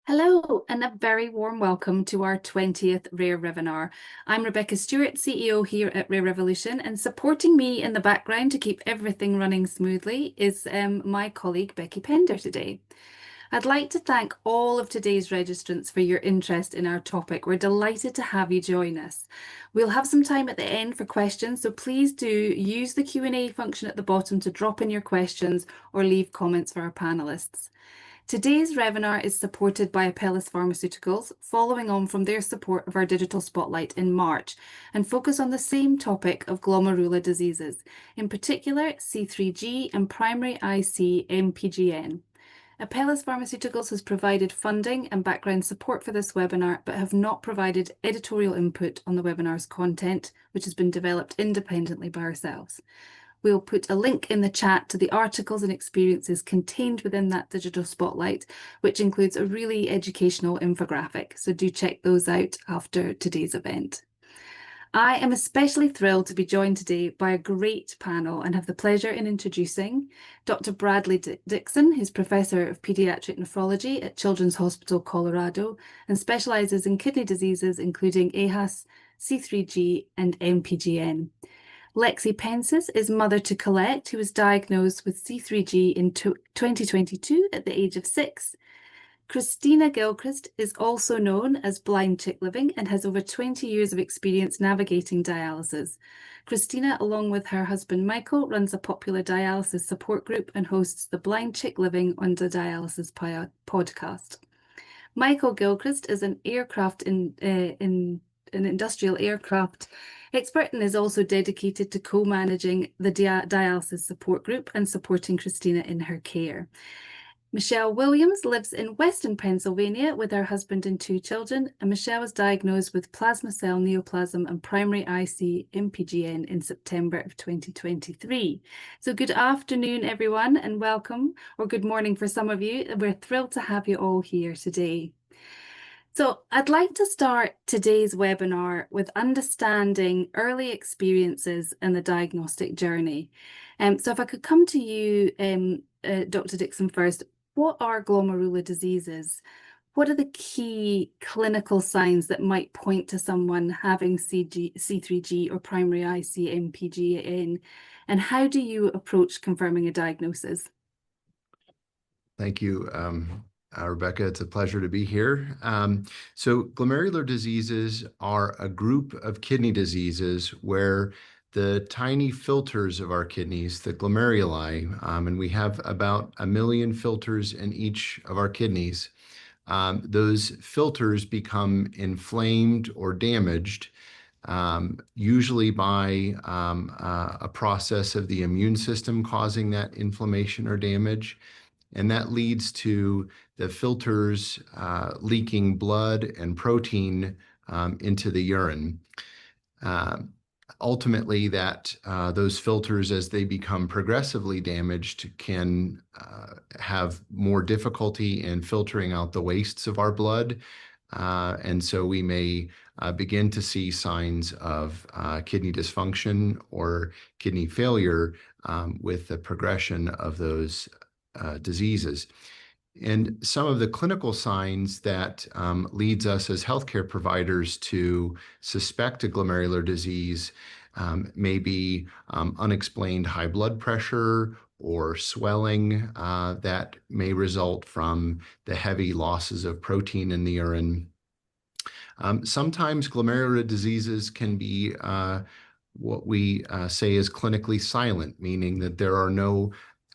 Hello, and a very warm welcome to our 20th Rare Revenar. I'm Rebecca Stewart, CEO here at Rare Revolution, and supporting me in the background to keep everything running smoothly is my colleague Becky Pender today. I'd like to thank all of today's registrants for your interest in our topic. We're delighted to have you join us. We'll have some time at the end for questions, so please do use the Q&A function at the bottom to drop in your questions or leave comments for our panelists. Today's webinar is supported by Apellis Pharmaceuticals, following on from their support of our digital spotlight in March, and focus on the same topic of glomerular diseases, in particular C3G and primary IC-MPGN. Apellis Pharmaceuticals has provided funding and background support for this webinar, but have not provided editorial input on the webinar's content, which has been developed independently by ourselves. We'll put a link in the chat to the articles and experiences contained within that digital spotlight, which includes a really educational infographic. So do check those out after today's event. I am especially thrilled to be joined today by a great panel and have the pleasure in introducing Dr. Bradley Dixon, who's Professor of Pediatric Nephrology at Children's Hospital Colorado and specialises in kidney diseases including aHUS, C3G and MPGN. Lexi Pences is mother to Colette, who was diagnosed with C3G in 2022 at the age of 6. Christina Gilchrist is also known as Blind Chick Living and has over 20 years of experience navigating dialysis. Christina, along with her husband Michael, runs a popular dialysis support group and hosts the Blind Chick Living on the Dialysis podcast. Michael Gilchrist is an industrial aircraft expert and is also dedicated to co-managing the dialysis support group and supporting Christina in her care. Michelle Williams lives in Western Pennsylvania with her husband and 2 children, and Michelle was diagnosed with plasma cell neoplasm and primary IC-MPGN in September of 2023. So good afternoon, everyone, and welcome, or good morning for some of you. We're thrilled to have you all here today. So I'd like to start today's webinar with understanding early experiences in the diagnostic journey. So if I could come to you, Dr. Dixon first, what are glomerular diseases? What are the key clinical signs that might point to someone having C3G or primary IC-MPGN? And how do you approach confirming a diagnosis? Thank you. Rebecca, it's a pleasure to be here. So glomerular diseases are a group of kidney diseases where the tiny filters of our kidneys, the glomeruli, and we have about 1 million filters in each of our kidneys, those filters become inflamed or damaged, usually by a process of the immune system causing that inflammation or damage. And that leads to the filters leaking blood and protein into the urine. Ultimately, those filters, as they become progressively damaged, can have more difficulty in filtering out the wastes of our blood. And so we may begin to see signs of kidney dysfunction or kidney failure with the progression of those diseases. And some of the clinical signs that leads us as healthcare providers to suspect a glomerular disease may be unexplained high blood pressure or swelling that may result from the heavy losses of protein in the urine. Sometimes glomerular diseases can be what we say is clinically silent, meaning that there are no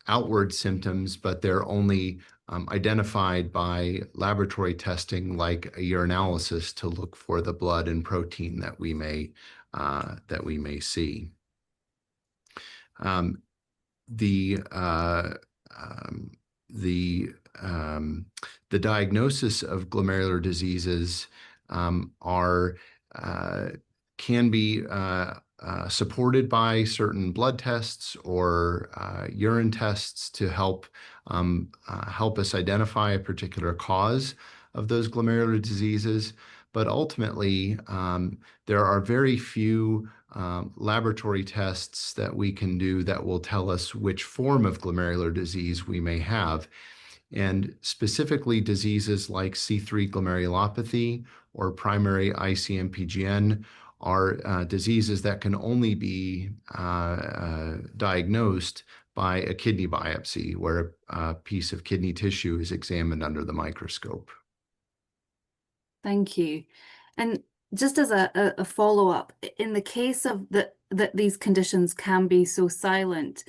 outward symptoms, but they're only identified by laboratory testing like a urinalysis to look for the blood and protein that we may see. The diagnosis of glomerular diseases can be supported by certain blood tests or urine tests to help us identify a particular cause of those glomerular diseases. But ultimately, there are very few laboratory tests that we can do that will tell us which form of glomerular disease we may have. And specifically diseases like C3 glomerulopathy or primary IC-MPGN are diseases that can only be diagnosed by a kidney biopsy, where a piece of kidney tissue is examined under the microscope. Thank you. And just as a follow-up, in the case of that these conditions can be so silent,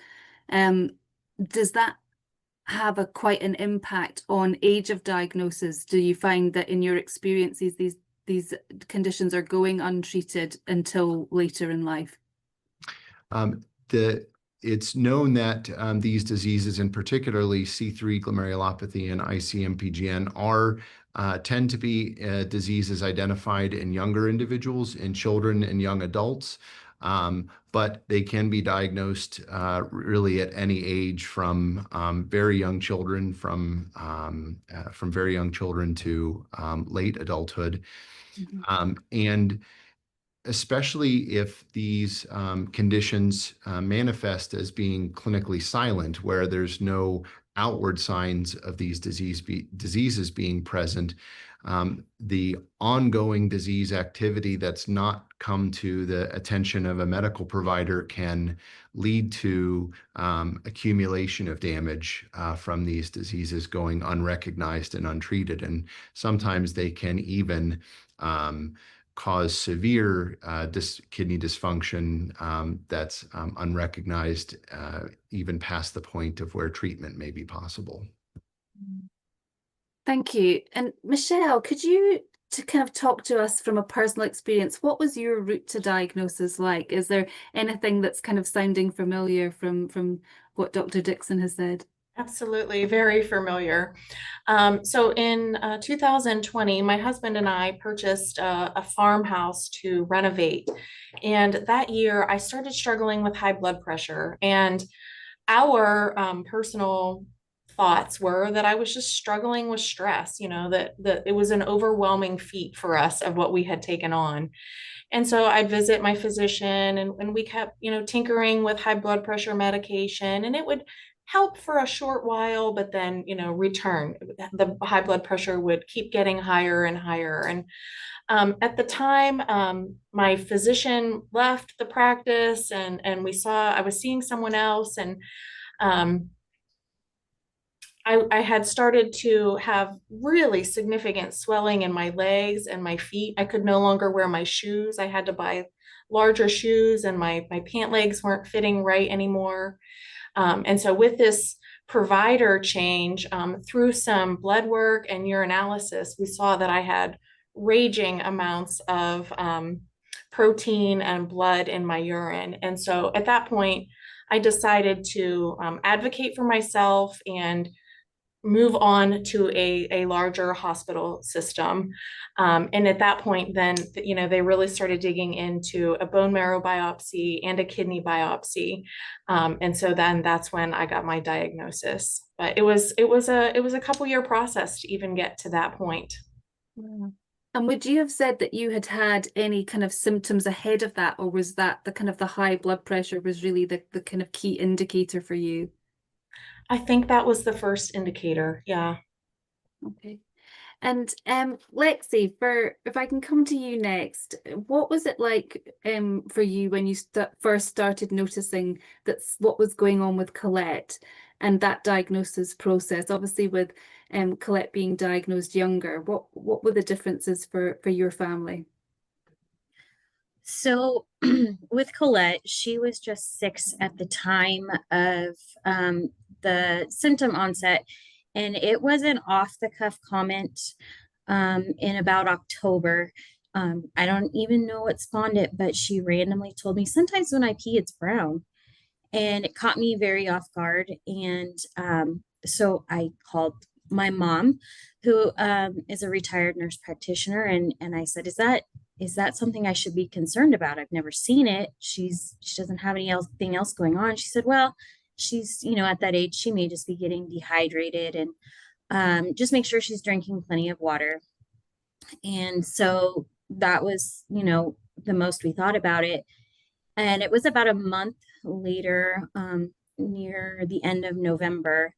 does that have quite an impact on age of diagnosis? Do you find that in your experiences these conditions are going untreated until later in life? Um, it's known that these diseases, and particularly C3 glomerulopathy and IC-MPGN, tend to be diseases identified in younger individuals, in children and young adults, but they can be diagnosed really at any age, from very young children, from very young children to late adulthood. And especially if these conditions manifest as being clinically silent, where there's no outward signs of these diseases being present, the ongoing disease activity that's not come to the attention of a medical provider can lead to accumulation of damage from these diseases going unrecognized and untreated. And sometimes they can even cause severe kidney dysfunction that's unrecognized, even past the point of where treatment may be possible. Thank you. And Michelle, could you kind of talk to us from a personal experience? What was your route to diagnosis like? Is there anything that's kind of sounding familiar from what Dr. Dixon has said? Absolutely, very familiar. So in 2020, my husband and I purchased a farmhouse to renovate. And that year, I started struggling with high blood pressure. And our personal thoughts were that I was just struggling with stress, that it was an overwhelming feat for us of what we had taken on. And so I'd visit my physician and we kept, tinkering with high blood pressure medication, and it would help for a short while, but then, return. The high blood pressure would keep getting higher and higher. And at the time, my physician left the practice, and I was seeing someone else, and um, I had started to have really significant swelling in my legs and my feet. I could no longer wear my shoes. I had to buy larger shoes, and my pant legs weren't fitting right anymore. And so with this provider change, through some blood work and urinalysis, we saw that I had raging amounts of protein and blood in my urine. And so at that point, I decided to advocate for myself and move on to a larger hospital system. And at that point, then, they really started digging into a bone marrow biopsy and a kidney biopsy. And so then that's when I got my diagnosis. But it was a couple-year process to even get to that point. Yeah. And would you have said that you had any kind of symptoms ahead of that, or was that the high blood pressure was really the kind of key indicator for you? I think that was the first indicator. Yeah. Okay. And Lexi, if I can come to you next, what was it like for you when you first started noticing what was going on with Colette and that diagnosis process? Obviously, with Colette being diagnosed younger, what were the differences for your family? So with Colette, she was just 6 at the time of the symptom onset, and it was an off-the-cuff comment in about October. I don't even know what spawned it, but she randomly told me, sometimes when I pee, it's brown. And it caught me very off guard. And so I called my mom, who is a retired nurse practitioner, and I said, is that something I should be concerned about? I've never seen it. She doesn't have anything else going on. She said, well, she's, at that age, she may just be getting dehydrated, and just make sure she's drinking plenty of water. And so that was, the most we thought about it. And it was about a month later, near the end of November,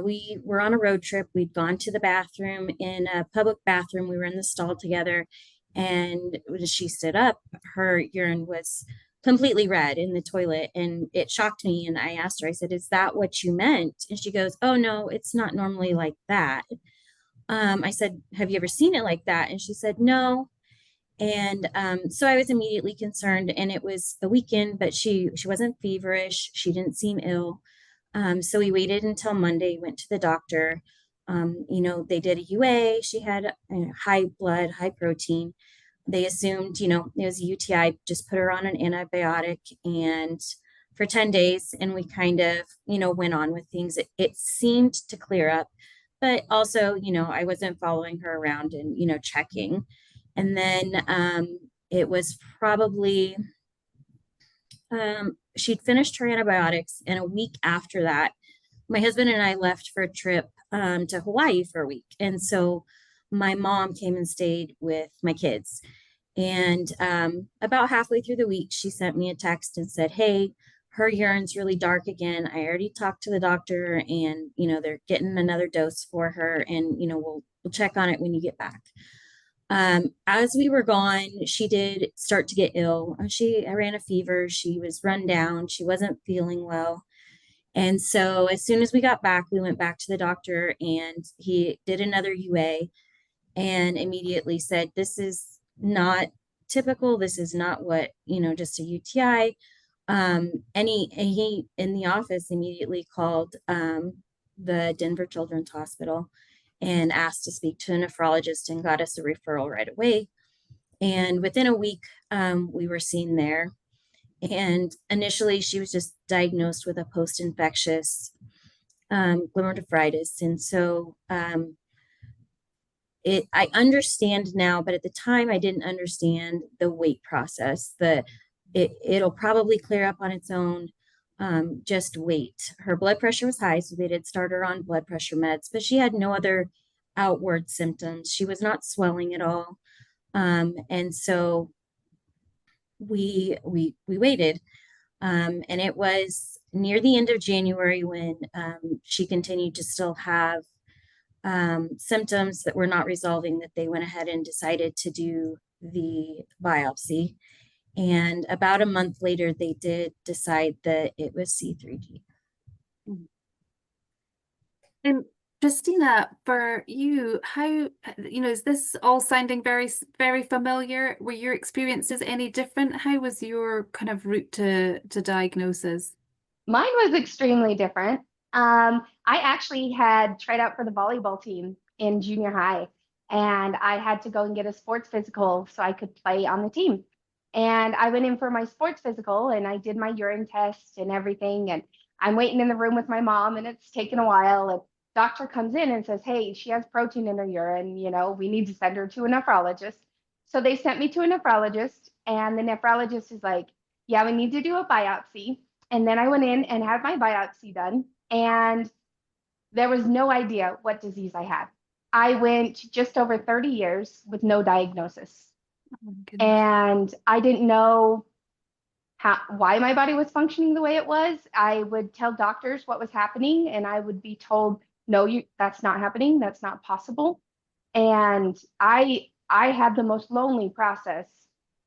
We were on a road trip. We'd gone to the bathroom in a public bathroom. We were in the stall together. And when she stood up, her urine was completely red in the toilet. And it shocked me. And I asked her, I said, "Is that what you meant?" And she goes, "Oh, no, it's not normally like that." I said, "Have you ever seen it like that?" And she said, "No." And so I was immediately concerned. And it was the weekend, but she wasn't feverish. She didn't seem ill. So we waited until Monday, went to the doctor. They did a UA. She had high blood, high protein. They assumed, it was a UTI, just put her on an antibiotic and for 10 days. And we kind of, went on with things. It seemed to clear up, but also, I wasn't following her around and, checking. And then it was probably she'd finished her antibiotics, and a week after that, my husband and I left for a trip to Hawaii for a week. And so my mom came and stayed with my kids. And about halfway through the week, she sent me a text and said, "Hey, her urine's really dark again. I already talked to the doctor, and they're getting another dose for her, and we'll check on it when you get back." As we were gone, she did start to get ill. I ran a fever. She was run down. She wasn't feeling well. And so as soon as we got back, we went back to the doctor and he did another UA and immediately said, "This is not typical. This is not what, just a UTI." And he in the office immediately called the Denver Children's Hospital and asked to speak to a nephrologist and got us a referral right away. And within a week, we were seen there. And initially, she was just diagnosed with a post-infectious glomerulonephritis. And so I understand now, but at the time, I didn't understand the wait process. It'll probably clear up on its own. Just wait. Her blood pressure was high, so they did start her on blood pressure meds, but she had no other outward symptoms. She was not swelling at all. And so we waited. And it was near the end of January when she continued to still have symptoms that were not resolving, that they went ahead and decided to do the biopsy. And about a month later, they did decide that it was C3G. And Christina, for you, how, is this all sounding very, very familiar? Were your experiences any different? How was your kind of route to diagnosis? Mine was extremely different. I actually had tried out for the volleyball team in junior high, and I had to go and get a sports physical so I could play on the team. And I went in for my sports physical and I did my urine test and everything. And I'm waiting in the room with my mom and it's taken a while. And doctor comes in and says, "Hey, she has protein in her urine. We need to send her to a nephrologist." So they sent me to a nephrologist and the nephrologist is like, "Yeah, we need to do a biopsy." And then I went in and had my biopsy done and there was no idea what disease I had. I went just over 30 years with no diagnosis. Oh, And I didn't know why my body was functioning the way it was. I would tell doctors what was happening and I would be told, "No, that's not happening. That's not possible." And I had the most lonely process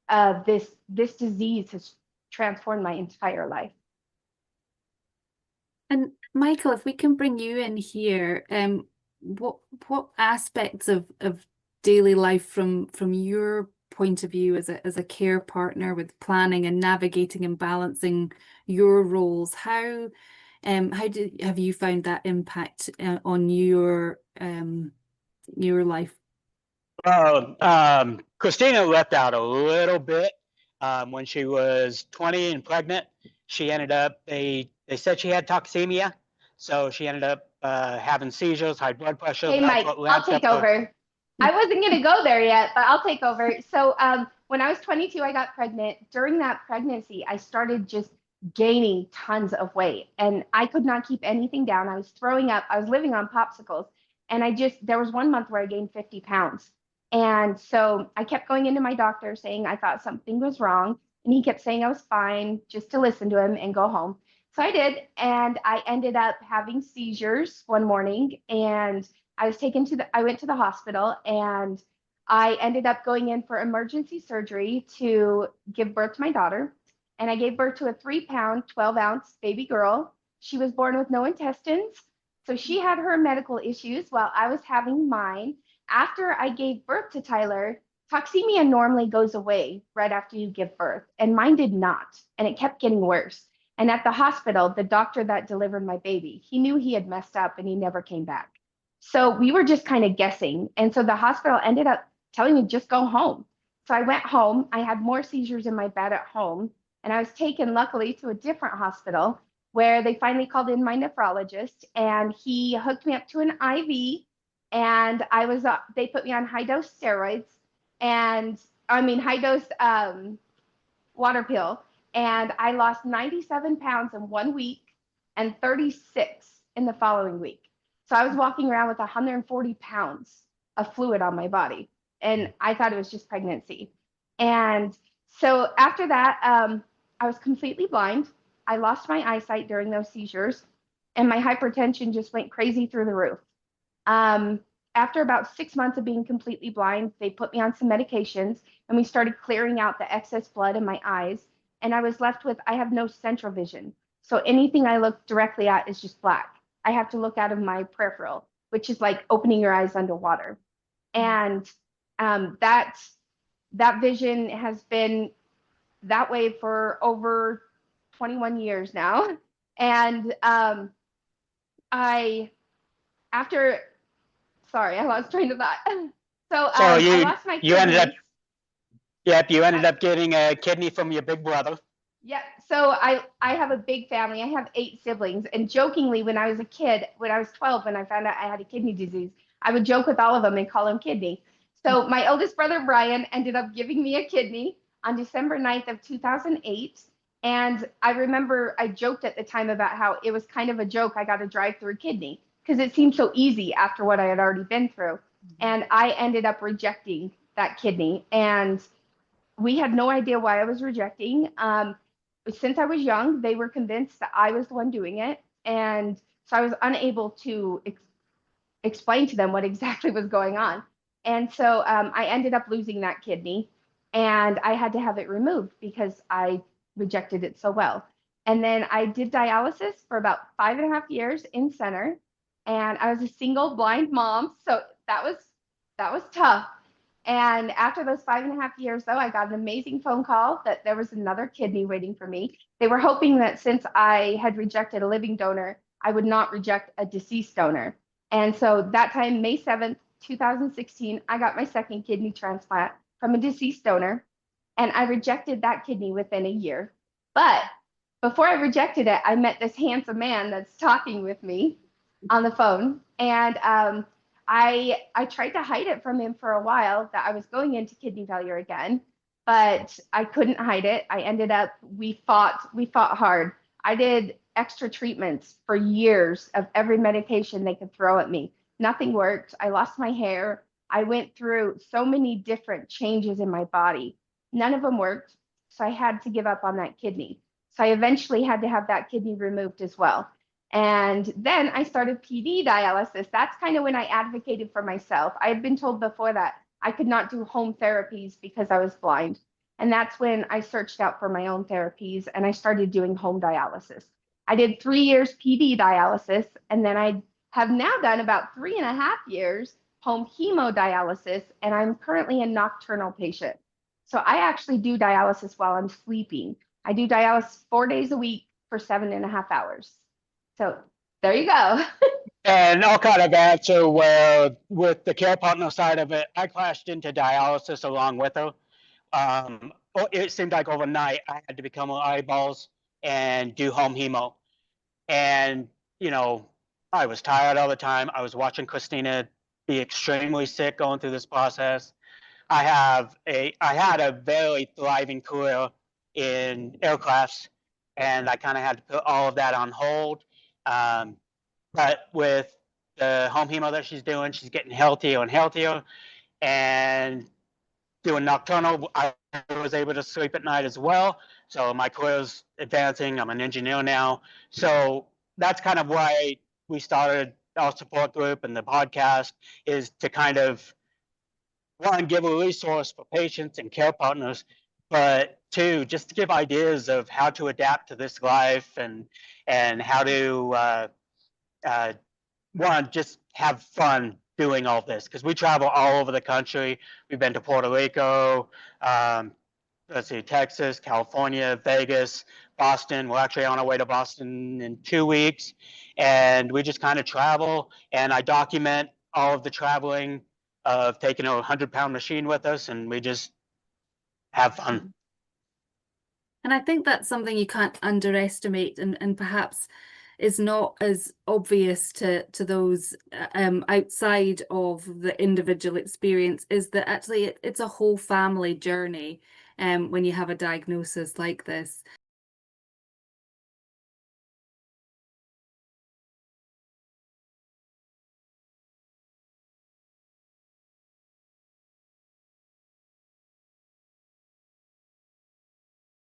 of this disease has transformed my entire life. And Michael, if we can bring you in here, what aspects of daily life from your point of view as a care partner with planning and navigating and balancing your roles, how have you found that impact on your life? Well, Christina left out a little bit when she was 20 and pregnant. She ended up, they said she had toxemia, so she ended up having seizures, high blood pressure. Hey, Mike, I'll take over. I wasn't going to go there yet, but I'll take over. So when I was 22, I got pregnant. During that pregnancy, I started just gaining tons of weight and I could not keep anything down. I was throwing up. I was living on popsicles. And there was 1 month where I gained 50 pounds. And so I kept going into my doctor saying I thought something was wrong. And he kept saying I was fine, just to listen to him and go home. So I did, and I ended up having seizures one morning, and I went to the hospital, and I ended up going in for emergency surgery to give birth to my daughter. And I gave birth to a 3 pound, 12 ounce baby girl. She was born with no intestines. So she had her medical issues while I was having mine. After I gave birth to Tyler, toxemia normally goes away right after you give birth, and mine did not. And it kept getting worse. And at the hospital, the doctor that delivered my baby, he knew he had messed up and he never came back. So we were just kind of guessing. And so the hospital ended up telling me, just go home. So I went home. I had more seizures in my bed at home. And I was taken, luckily, to a different hospital where they finally called in my nephrologist, and he hooked me up to an IV. And they put me on high dose steroids, and high dose water pill. And I lost 97 pounds in 1 week and 36 in the following week. So I was walking around with 140 pounds of fluid on my body, and I thought it was just pregnancy. And so after that, I was completely blind. I lost my eyesight during those seizures, and my hypertension just went crazy through the roof. After about 6 months of being completely blind, they put me on some medications, and we started clearing out the excess blood in my eyes. And I was left with, I have no central vision. So anything I look directly at is just black. I have to look out of my peripheral, which is like opening your eyes underwater. And that vision has been that way for over 21 years now. And sorry, I lost train of thought. So I lost my you ended up, kidneys. yep, you ended up getting a kidney from your big brother. Yep. So I have a big family. I have 8 siblings. And jokingly, when I was a kid, when I was 12, when I found out I had a kidney disease, I would joke with all of them and call them kidney. So my oldest brother, Brian, ended up giving me a kidney on December 9th of 2008. And I remember I joked at the time about how it was kind of a joke. I got a drive-through kidney because it seemed so easy after what I had already been through. And I ended up rejecting that kidney. And we had no idea why I was rejecting. Since I was young, they were convinced that I was the one doing it. And so I was unable to explain to them what exactly was going on. And so I ended up losing that kidney, and I had to have it removed because I rejected it so well. And then I did dialysis for about 5.5 years in center, and I was a single blind mom. So that was tough. And after those 5.5 years, though, I got an amazing phone call that there was another kidney waiting for me. They were hoping that since I had rejected a living donor, I would not reject a deceased donor. And so that time, May 7th, 2016, I got my second kidney transplant from a deceased donor, and I rejected that kidney within a year. But before I rejected it, I met this handsome man that's talking with me on the phone, and I tried to hide it from him for a while that I was going into kidney failure again, but I couldn't hide it. We fought hard. I did extra treatments for years of every medication they could throw at me. Nothing worked. I lost my hair. I went through so many different changes in my body. None of them worked. So I had to give up on that kidney. So I eventually had to have that kidney removed as well. And then I started PD dialysis. That's kind of when I advocated for myself. I had been told before that I could not do home therapies because I was blind. And that's when I searched out for my own therapies, and I started doing home dialysis. I did 3 years PD dialysis, and then I have now done about 3.5 years home hemodialysis, and I'm currently a nocturnal patient. So I actually do dialysis while I'm sleeping. I do dialysis 4 days a week for 7.5 hours. So there you go. And I'll kind of answer where with the care partner side of it, I crashed into dialysis along with her. It seemed like overnight I had to become eyeballs and do home hemo. And, I was tired all the time. I was watching Christina be extremely sick going through this process. I had a very thriving career in aircrafts, and I kind of had to put all of that on hold. But with the home hemo that she's doing, she's getting healthier and healthier, and doing nocturnal. I was able to sleep at night as well. So my career's advancing. I'm an engineer now. So that's kind of why we started our support group and the podcast, is to kind of, one, give a resource for patients and care partners, but two, just to give ideas of how to adapt to this life and how to one, just have fun doing all this, because we travel all over the country. We've been to Puerto Rico, let's see, Texas, California, Vegas, Boston. We're actually on our way to Boston in 2 weeks, and we just kind of travel, and I document all of the traveling of taking a 100-pound machine with us, and we just have fun. And I think that's something you can't underestimate, and perhaps is not as obvious to those outside of the individual experience, is that actually it's a whole family journey when you have a diagnosis like this.